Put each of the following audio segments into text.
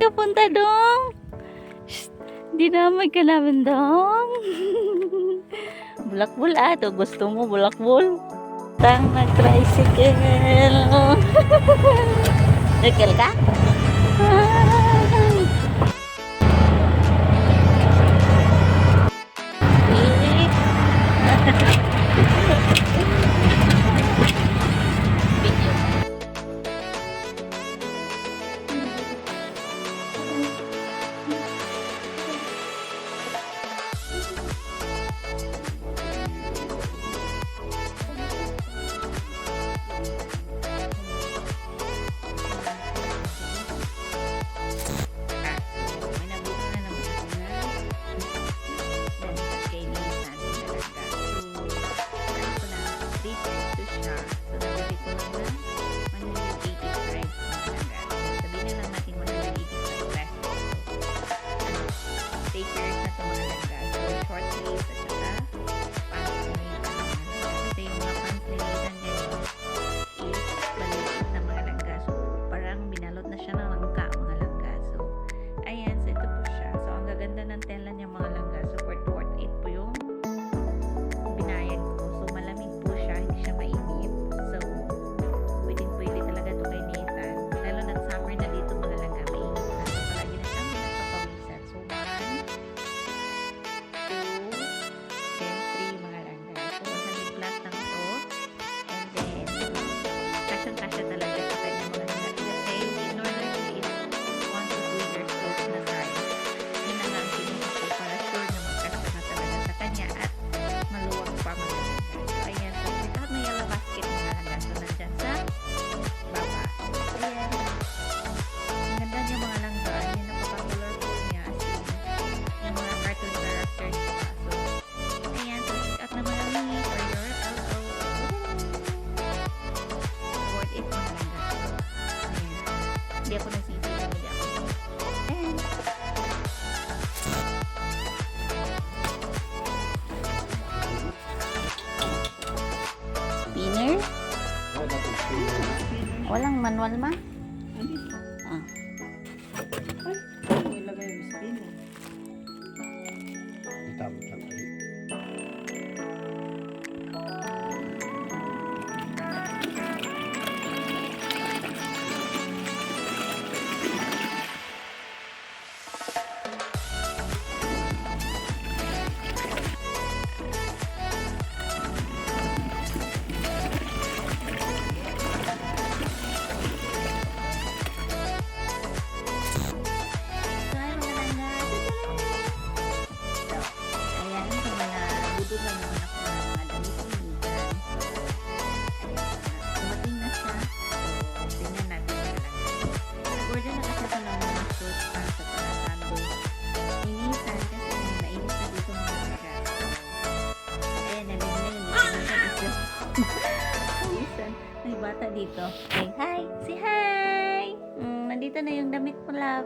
Kapunta dong. Di naman ka namin dong. Bulakbul ato. Gusto mo bulakbul? Tang nag-tricycle. Tricycle ka? Hindi ako nagsisisi, hindi ako. And spinner? Walang manual ma? Ah. Ay, ilagay yung spinner. Itapot lang kayo. May bata dito. Say hi! Say hi! Nandito na yung damit mo, love.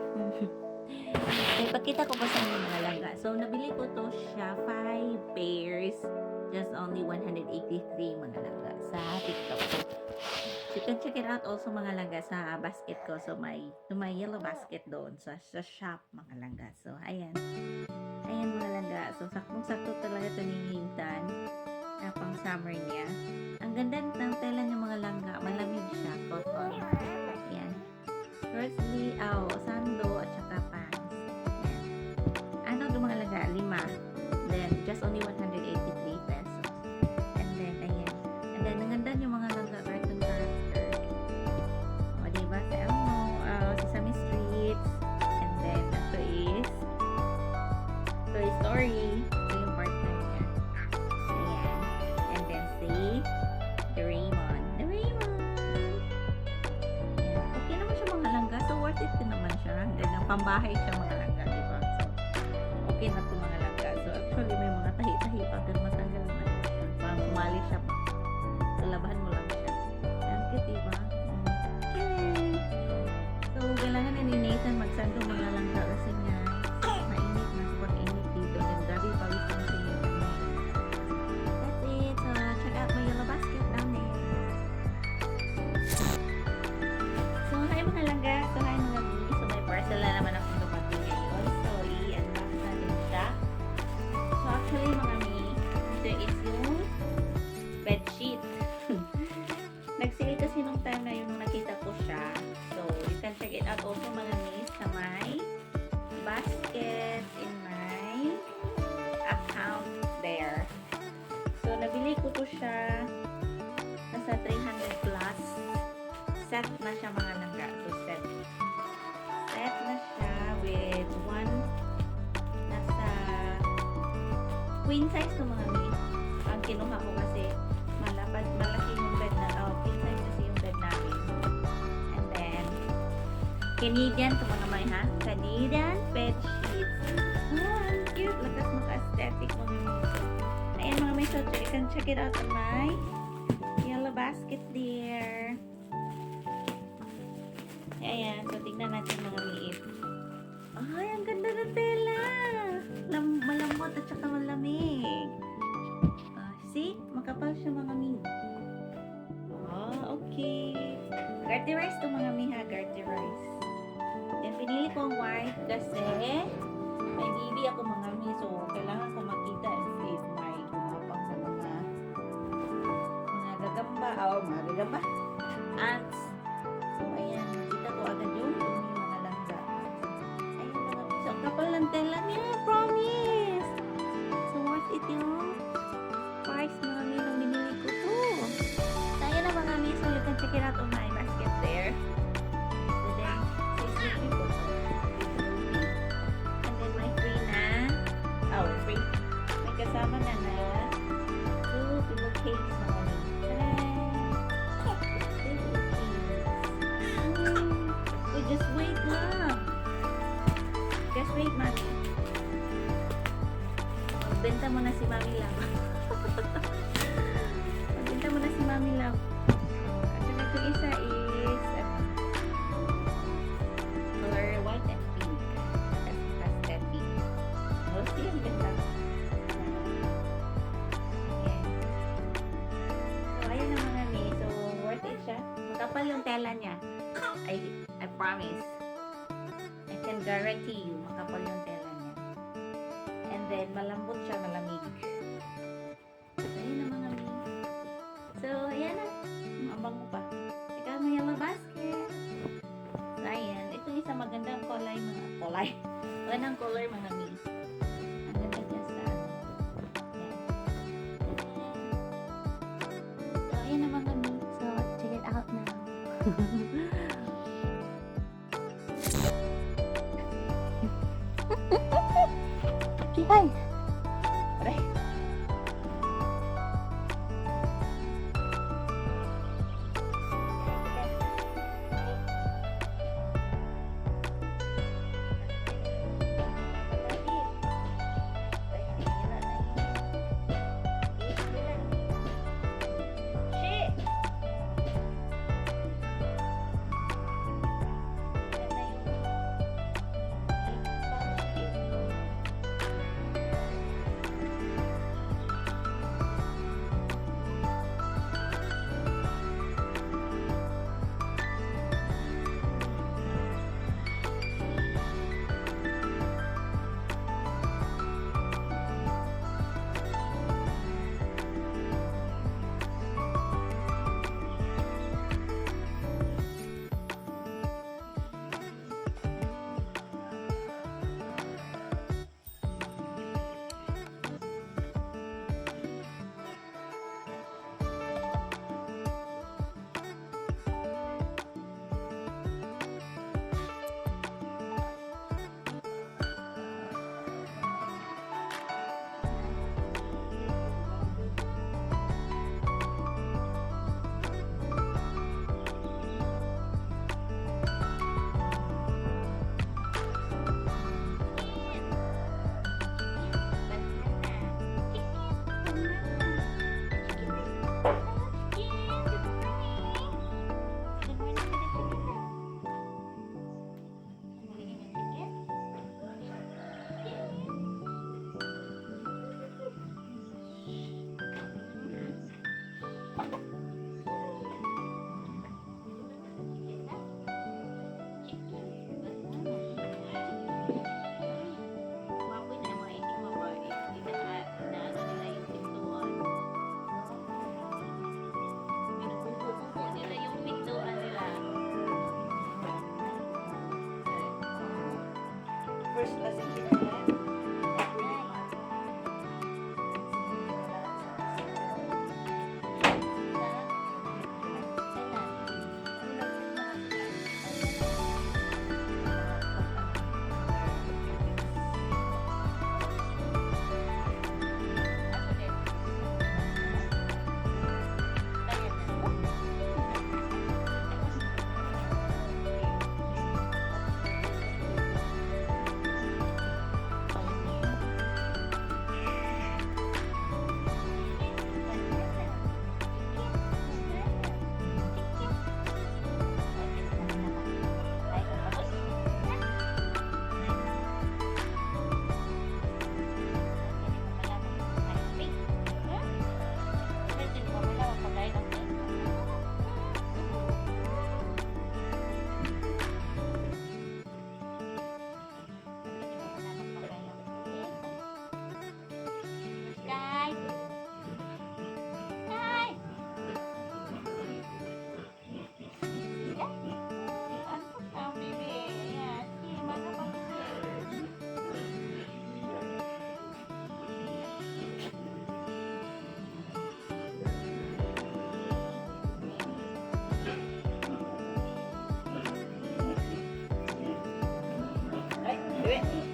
Okay, pakita ko pa sa inyo mga langga. So, nabili ko to siya 5 pairs. Just only 183 mga langga sa TikTok. So, you can check it out also mga langga sa basket ko. So, may yellow basket doon sa shop mga langga. So, ayan. Ayan mga langga. So, saktong-sakto talaga ito ni Hintan. Pang summer niya. Ang ganda ng tela niya mga langga. Malamig siya. Cotton. Ayan. Firstly, sando at saka pants. Ayan. Ano do mga langga? 5. Then, just only 183 pesos. And then, ayan. And then, ang ganda niya mga langga. Cartoon character. O, diba? Sa Elmo, Sesame Street. And then, ito is Toy Story. Ito yung partner niya. Ayan. And then, see? The Raymond. The Raymond! Ayan. Okay naman siya mga langga. So, worth it din naman siya. And then, ang pambahay siya mga langga. Diba? So, okay na ito mga langga. So, actually, may mga tahi-tahi pa. Pero matanggal naman siya. Parang sumali siya. So, labahan mo lang siya. Ayan, cute, diba? Okay. So, kailangan na ni Nathan magsando mga langga kasi nga mainit na. Super init dito. And grabe pawis na si Nathan. That's it. So, check out my yellow basket down there. So, hi mga langga. set na siya mga langga. So, set. Set na siya with one nasa queen size to mga mi. Ang kinuha ko kasi malaki yung bed na, queen size kasi yung bed namin. And then, Canadian to mga may ha? Canadian bed sheets. Ang cute. Lakas maka-aesthetic mga mi. Ayan mga may, so you can check it out on my yellow basket there. Ayan, so tingnan natin mga liit. Ay, ang ganda ng tela. Malambot at saka malamig. See? Makapal siya mga mi. Okay. Garterize to mga mi ha, garterize. Then pinili ko ang white kasi may baby ako mga mi. So, kailangan ko makita if may gumapang sa mga gagamba. Mga gagamba. Ants. So, ayan. Makita ko agad yung mga langga. Ayan mga mi. So, ang kapal ng tela niya. Promise! So, worth it yung price mga mi nung binili ko to. So, ayan na mga mi. So, you can check it out on my basket there. So, then, say sleepy po. And then, my free na. Free. May kasama na 2 pillowcase mga mi. Just wait lang. Just wait, mami. Magbenta mo na si mami lang. Magbenta mo na si mami lang. Kasi ito isa is color white and pink. Aesthetic. Mostly yung benta. Okay. So, ayan na mga mi. So, worth it siya. Makapal yung tela niya. I promise. I can guarantee you, makapal yung tela niya. And then, malambot siya, malamig. So, ayan na mga mi. So, ayan na. Mabang mo pa. Ikaw na yellow basket. So, ayan. Ito isang magandang kulay, magandang color mga mi. Ang ganda niya sa ayan. So, ayan na mga mi. So, check it out now. Ay! Aray! first lesson kita. Uwi.